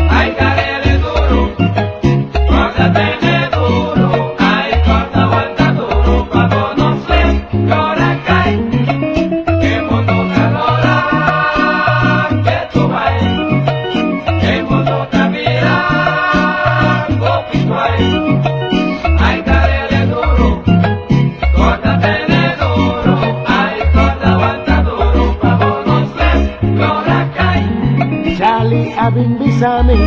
Ay, carele duro, córtatele duro, ay, corta vuelta duro, pa' conocer ahora cae, que mundo calora, que tú vas, que mundo te mira, copituay, ay, carele duro, córtatele duro, ay, corta vuelta duro, pa' conocer ahora cae. Charlie abimbisami,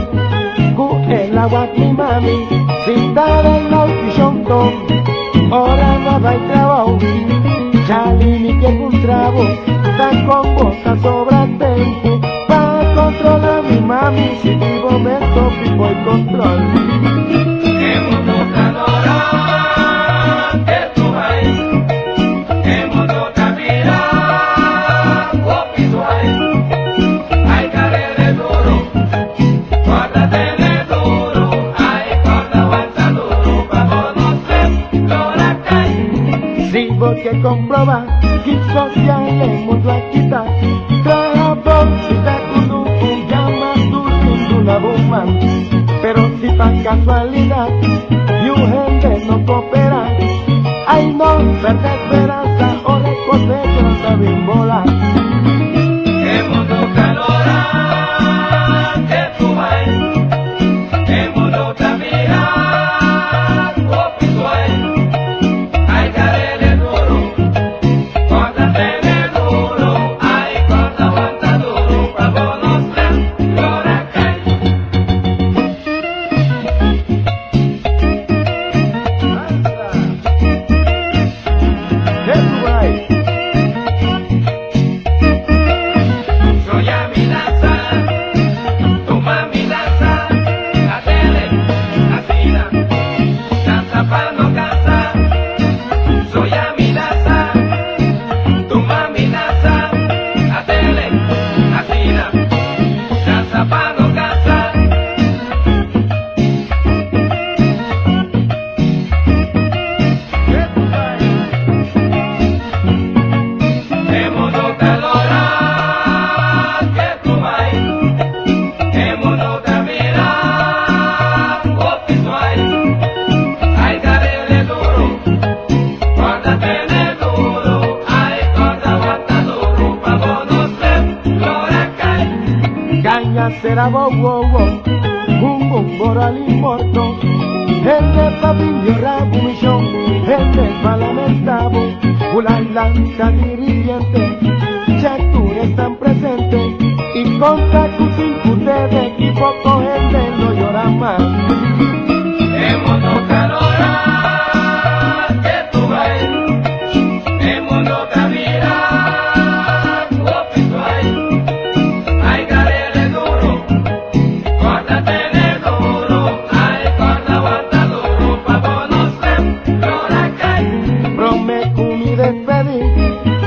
ku el agua mi mami, cinta del lautillonto, ora no va y trabajo. Charlie ni que un trabo, tan con boca sobra tiempo, para controlar mi mami, si mi momento pipo el control. Que mundo te adora, que tú vas, que mundo te admira, copituay. Ay, carele duro, córtatele duro, ay, corta vuelta duro, pa' conocer ahora cae. Si vos que comprobar, que social el mundo aquí está, trae por si te kudu, llama tu una bomba. Pero si tan casualidad, y un gente no coopera, ay no, perder esperanza, o reconocer que no saben volar. Que mundo te adora, que tú vas, que mundo te admira, copituay. Ay, carele duro, córtatele duro, ay, corta vuelta duro, pa' conocer ahora cae. ¿Qué tú hay? Soy amenaza, tu mami lanza, la tele, la fila, danza pa' no cansar. Soy amenaza, tu mami lanza, la tele, la fila, danza pa' no cansar. ¿Qué tú hay? Que mundo te adora, que tú vas, que mundo te admira, copituay. Ay, carele duro, córtatele duro, ay, corta vuelta duro, pa' conocer ahora cae. Caña será bobo, bum boral inmorto, el de Fabio Rabumillón, el de Palamentabo, Ulalanta dirigente, Chacture están presentes, y contra Cusincute de equipo gente no llora más. Que mundo te adora, que tú vas, que mundo te admira, copituay. Ay, carele duro, córtatele duro, ay, corta vuelta duro, pa' conocer ahora cae. Prometo mi despedir,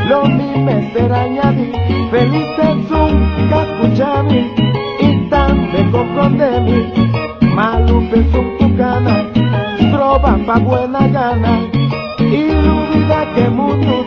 lo mismo será añadir, feliz es un capuchami, y tan me comprendemi, malupe es un tucana, trova pa' buena gana, y la vida que mundo